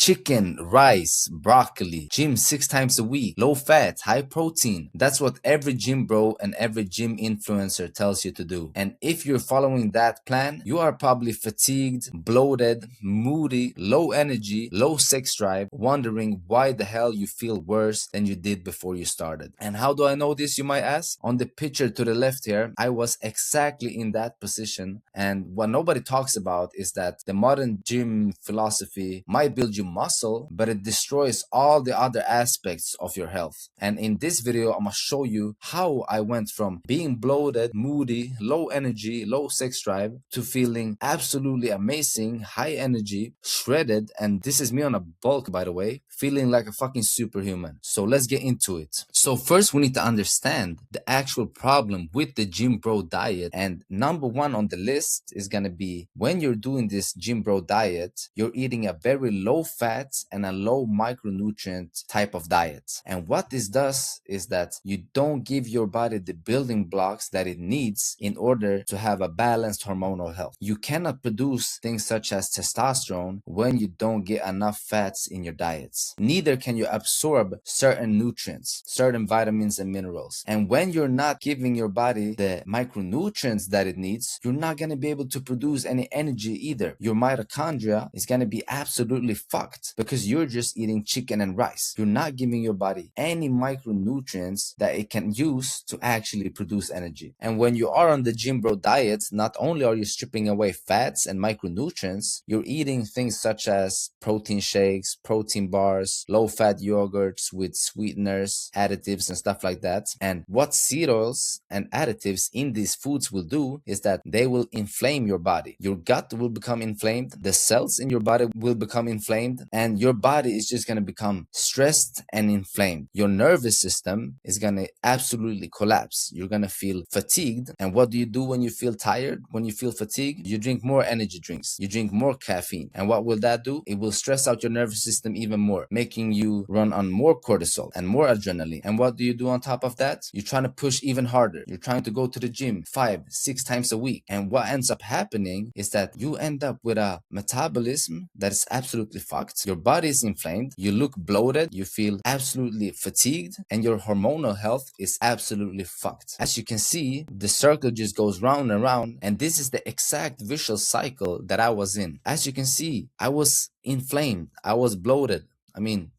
chicken, rice, broccoli, gym 6 times a week, low fat, high protein. That's what every gym bro and every gym influencer tells you to do. And if you're following that plan, you are probably fatigued, bloated, moody, low energy, low sex drive, wondering why the hell you feel worse than you did before you started. And how do I know this, you might ask? On the picture to the left here, I was exactly in that position. And what nobody talks about is that the modern gym philosophy might build you muscle, but it destroys all the other aspects of your health. And in this video, I'm gonna show you how I went from being bloated, moody, low energy, low sex drive to feeling absolutely amazing, high energy, shredded, and this is me on a bulk, by the way, feeling like a fucking superhuman. So let's get into it. So first we need to understand the actual problem with the gym bro diet, and number one on the list is gonna be when you're doing this gym bro diet, you're eating a very low fat and a low micronutrient type of diet. And what this does is that you don't give your body the building blocks that it needs in order to have a balanced hormonal health. You cannot produce things such as testosterone when you don't get enough fats in your diets. Neither can you absorb certain nutrients, certain vitamins and minerals. And when you're not giving your body the micronutrients that it needs, you're not going to be able to produce any energy either. Your mitochondria is going to be absolutely fucked because you're just eating chicken and rice. You're not giving your body any micronutrients that it can use to actually produce energy. And when you are on the gym bro diet, not only are you stripping away fats and micronutrients, you're eating things such as protein shakes, protein bars, low fat yogurts with sweeteners, additives and stuff like that. And what seed oils and additives in these foods will do is that they will inflame your body. Your gut will become inflamed, the cells in your body will become inflamed, and your body is just going to become stressed and inflamed. Your nervous system is going to absolutely collapse. You're going to feel fatigued. And what do you do when you feel tired? When you feel fatigued, you drink more energy drinks, you drink more caffeine. And what will that do? It will stress out your nervous system even more, making you run on more cortisol and more adrenaline. And what do you do on top of that? You're trying to push even harder. You're trying to go to the gym 5-6 times a week. And what ends up happening is that you end up with a metabolism that is absolutely fucked. Your body is inflamed, you look bloated, you feel absolutely fatigued, and your hormonal health is absolutely fucked. As you can see, the circle just goes round and round, and this is the exact vicious cycle that I was in. As you can see, I was inflamed, I was bloated. I mean,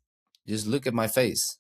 just look at my face.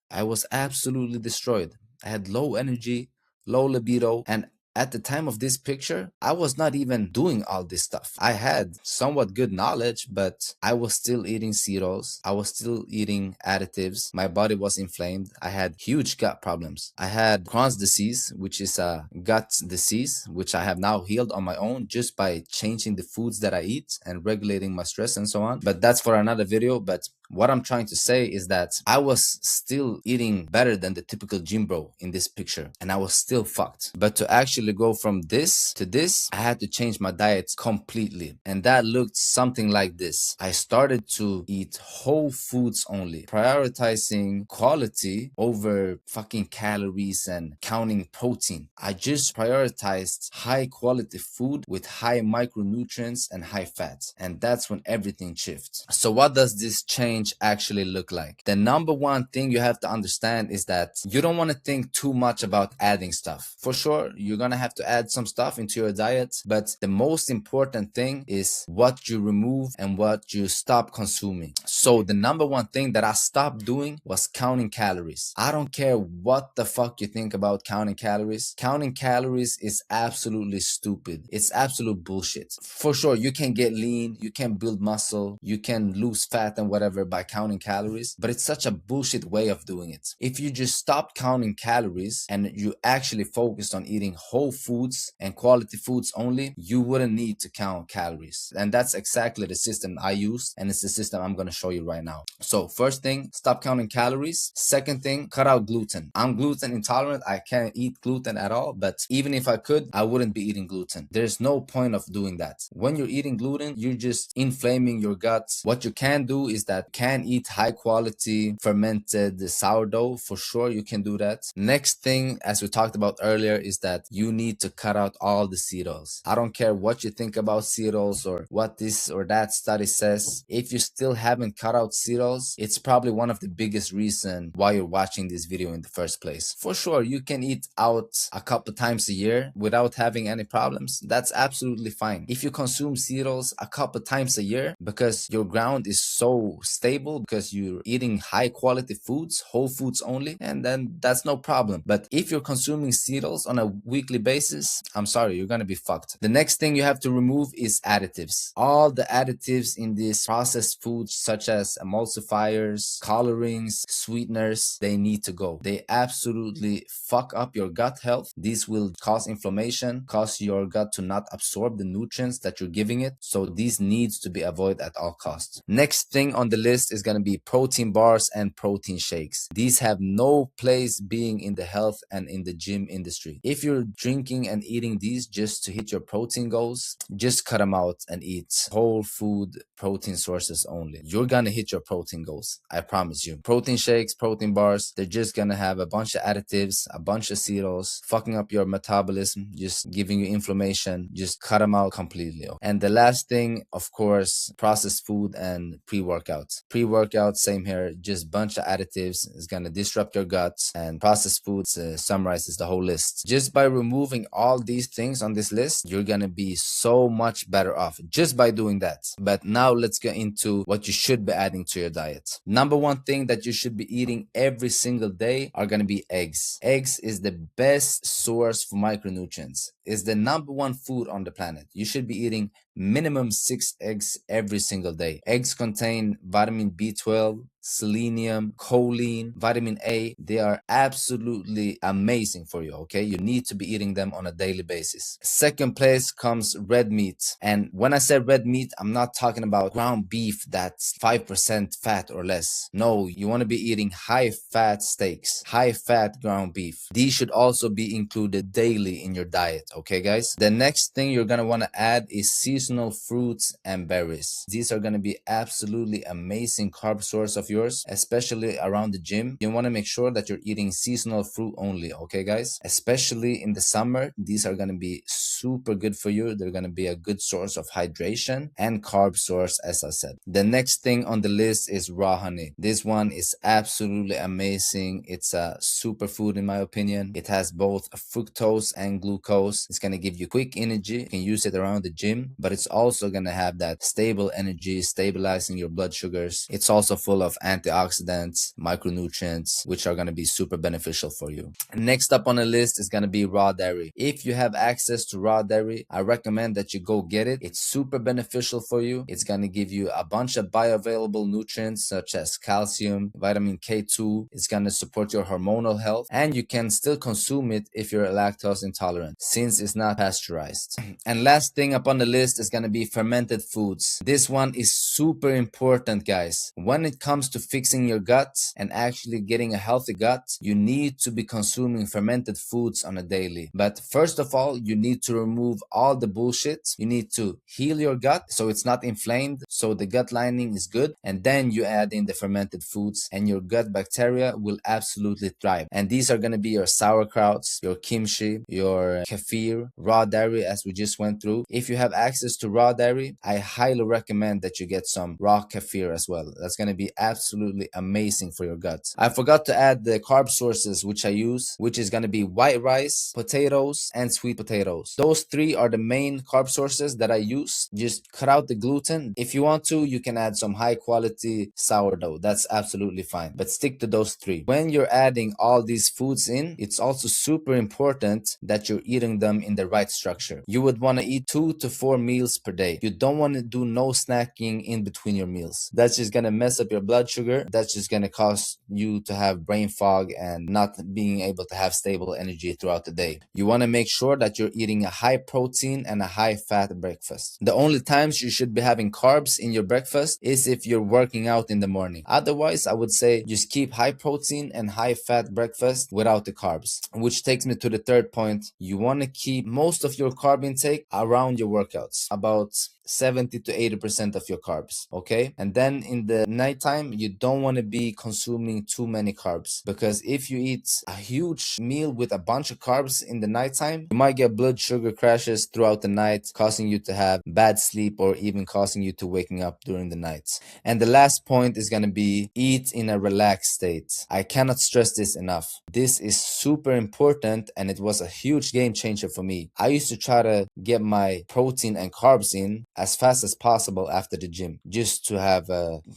I was absolutely destroyed. I had low energy, low libido, and at the time of this picture, I was not even doing all this stuff. I had somewhat good knowledge, but I was still eating seed oils. I was still eating additives. My body was inflamed. I had huge gut problems. I had Crohn's disease, which is a gut disease, which I have now healed on my own just by changing the foods that I eat and regulating my stress and so on. But that's for another video. But what I'm trying to say is that I was still eating better than the typical gym bro in this picture, and I was still fucked. But to actually go from this to this, I had to change my diet completely. And that looked something like this. I started to eat whole foods only, prioritizing quality over fucking calories and counting protein. I just prioritized high quality food with high micronutrients and high fats. And that's when everything shifts. So what does this change actually look like? The number one thing you have to understand is that you don't want to think too much about adding stuff. For sure, you're gonna have to add some stuff into your diet, but the most important thing is what you remove and what you stop consuming. So the number one thing that I stopped doing was counting calories. I don't care what the fuck you think about counting calories. Counting calories is absolutely stupid. It's absolute bullshit. For sure, you can get lean, you can build muscle, you can lose fat and whatever by counting calories, but it's such a bullshit way of doing it. If you just stopped counting calories and you actually focused on eating whole foods and quality foods only, you wouldn't need to count calories. And that's exactly the system I used, and it's the system I'm going to show you right now. So first thing, stop counting calories. Second thing, cut out gluten. I'm gluten intolerant. I can't eat gluten at all, but even if I could, I wouldn't be eating gluten. There's no point of doing that. When you're eating gluten, you're just inflaming your gut. What you can do is that can eat high quality fermented sourdough. For sure, you can do that. Next thing, as we talked about earlier, is that you need to cut out all the seed oils. I don't care what you think about seed oils or what this or that study says. If you still haven't cut out seed oils, it's probably one of the biggest reasons why you're watching this video in the first place. For sure, you can eat out a couple times a year without having any problems. That's absolutely fine. If you consume seed oils a couple times a year because your ground is so stable, because you're eating high quality foods, whole foods only, and then that's no problem. But if you're consuming seed oils on a weekly basis, I'm sorry, you're gonna be fucked. The next thing you have to remove is additives. All the additives in these processed foods, such as emulsifiers, colorings, sweeteners, they need to go. They absolutely fuck up your gut health. These will cause inflammation, cause your gut to not absorb the nutrients that you're giving it. So these needs to be avoided at all costs. Next thing on the list is gonna be protein bars and protein shakes. These have no place being in the health and in the gym industry. If you're drinking and eating these just to hit your protein goals, just cut them out and eat whole food protein sources only. You're gonna hit your protein goals, I promise you. Protein shakes, protein bars, they're just gonna have a bunch of additives, a bunch of seed oils, fucking up your metabolism, just giving you inflammation. Just cut them out completely. And the last thing, of course, processed food and pre-workouts. Pre-workout, same here, just bunch of additives. It's gonna disrupt your guts, and processed foods summarizes the whole list. Just by removing all these things on this list, you're gonna be so much better off just by doing that. But now let's get into what you should be adding to your diet. Number one thing that you should be eating every single day are gonna be eggs. Eggs is the best source for micronutrients. It's the number one food on the planet. You should be eating minimum 6 eggs every single day. Eggs contain vitamin B12, selenium, choline, vitamin A. They are absolutely amazing for you, okay? You need to be eating them on a daily basis. Second place comes red meat. And when I say red meat, I'm not talking about ground beef that's 5% fat or less. No, you want to be eating high fat steaks, high fat ground beef. These should also be included daily in your diet, okay guys? The next thing you're going to want to add is seasonal fruits and berries. These are going to be absolutely amazing carb source of yours, especially around the gym. You want to make sure that you're eating seasonal fruit only, okay guys? Especially in the summer, these are going to be super good for you. They're going to be a good source of hydration and carb source, as I said. The next thing on the list is raw honey. This one is absolutely amazing. It's a superfood in my opinion. It has both fructose and glucose. It's going to give you quick energy. You can use it around the gym, but it's also going to have that stable energy, stabilizing your blood sugars. It's also full of antioxidants, micronutrients, which are going to be super beneficial for you. Next up on the list is going to be raw dairy. If you have access to raw dairy, I recommend that you go get it. It's super beneficial for you. It's going to give you a bunch of bioavailable nutrients such as calcium, vitamin K2. It's going to support your hormonal health, and you can still consume it if you're lactose intolerant since it's not pasteurized. And last thing up on the list is going to be fermented foods. This one is super important, guys. When it comes to fixing your gut and actually getting a healthy gut, you need to be consuming fermented foods on a daily. But first of all, you need to remove all the bullshit. You need to heal your gut so it's not inflamed, so the gut lining is good, and then you add in the fermented foods and your gut bacteria will absolutely thrive. And these are going to be your sauerkrauts, your kimchi, your kefir, raw dairy, as we just went through. If you have access to raw dairy, I highly recommend that you get some raw kefir as well. That's going to be absolutely amazing for your gut. I forgot to add the carb sources which I use, which is going to be white rice, potatoes, and sweet potatoes. Those three are the main carb sources that I use. Just cut out the gluten. If you want to, you can add some high quality sourdough. That's absolutely fine, but stick to those three. When you're adding all these foods in, it's also super important that you're eating them in the right structure. You would want to eat 2 to 4 meals per day. You don't want to do no snacking in between your meals. That's just going to mess up your blood sugar. That's just going to cause you to have brain fog and not being able to have stable energy throughout the day. You want to make sure that you're eating a high protein and a high fat breakfast. The only times you should be having carbs in your breakfast is if you're working out in the morning. Otherwise, I would say just keep high protein and high fat breakfast without the carbs. Which takes me to the third point. You want to keep most of your carb intake around your workouts. About 70 to 80% of your carbs, okay? And then in the nighttime, you don't want to be consuming too many carbs, because if you eat a huge meal with a bunch of carbs in the nighttime, you might get blood sugar crashes throughout the night, causing you to have bad sleep or even causing you to waking up during the night. And the last point is going to be eat in a relaxed state. I cannot stress this enough. This is super important, and it was a huge game changer for me. I used to try to get my protein and carbs in as fast as possible after the gym, just to have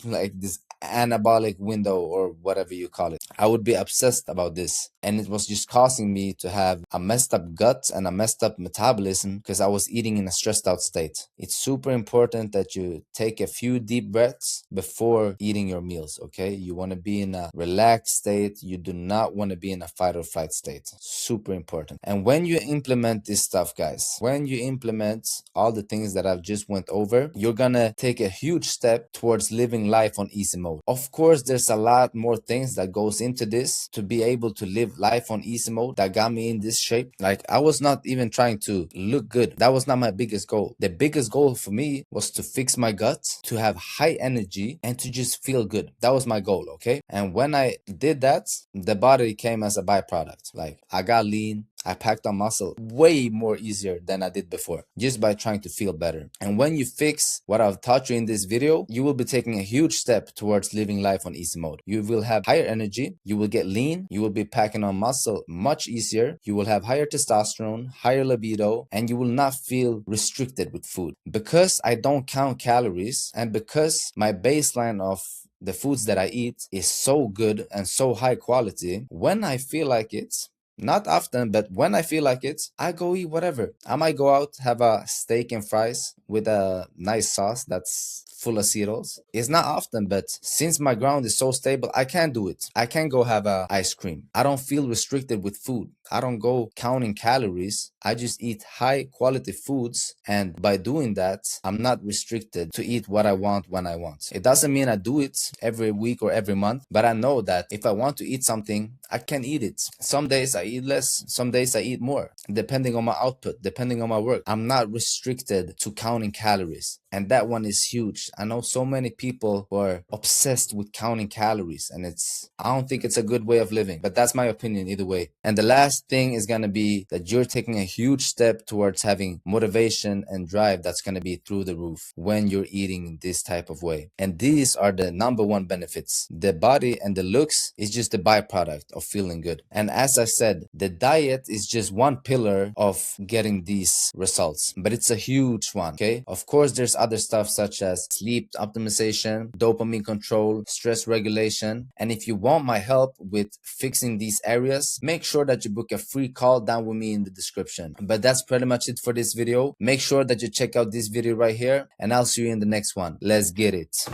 like this anabolic window or whatever you call it. I would be obsessed about this, and it was just causing me to have a messed up gut and a messed up metabolism because I was eating in a stressed out state. It's super important that you take a few deep breaths before eating your meals, okay? You want to be in a relaxed state. You do not want to be in a fight or flight state. Super important. And when you implement this stuff, guys, when you implement all the things that I've just went over, you're gonna take a huge step towards living life on easy mode. Of course, there's a lot more things that goes into this to be able to live life on easy mode that got me in this shape. Like, I was not even trying to look good. That was not my biggest goal. The biggest goal for me was to fix my gut, to have high energy, and to just feel good. That was my goal, okay? And when I did that, the body came as a byproduct. Like, I got lean, I packed on muscle way more easier than I did before, just by trying to feel better. And when you fix what I've taught you in this video, you will be taking a huge step towards living life on easy mode. You will have higher energy, you will get lean, you will be packing on muscle much easier, you will have higher testosterone, higher libido, and you will not feel restricted with food. Because I don't count calories, and because my baseline of the foods that I eat is so good and so high quality, when I feel like it, not often, but when I feel like it, I go eat whatever. I might go out, have a steak and fries with a nice sauce that's full of cereals. It's not often, but since my ground is so stable, I can do it. I can go have a ice cream. I don't feel restricted with food. I don't go counting calories. I just eat high quality foods, and by doing that, I'm not restricted to eat what I want when I want. It doesn't mean I do it every week or every month, but I know that if I want to eat something, I can eat it. Some days I eat less, some days I eat more, depending on my output, depending on my work. I'm not restricted to counting calories, and that one is huge. I know so many people who are obsessed with counting calories, and I don't think it's a good way of living, but that's my opinion either way. And the last thing is going to be that you're taking a huge step towards having motivation and drive that's going to be through the roof when you're eating this type of way. And these are the number one benefits. The body and the looks is just the byproduct of feeling good. And as I said, the diet is just one pillar of getting these results, but it's a huge one, okay? Of course, there's other stuff such as sleep optimization, dopamine control, stress regulation. And if you want my help with fixing these areas, make sure that you book a free call down with me in the description. But that's pretty much it for this video. Make sure that you check out this video right here, and I'll see you in the next one. Let's get it.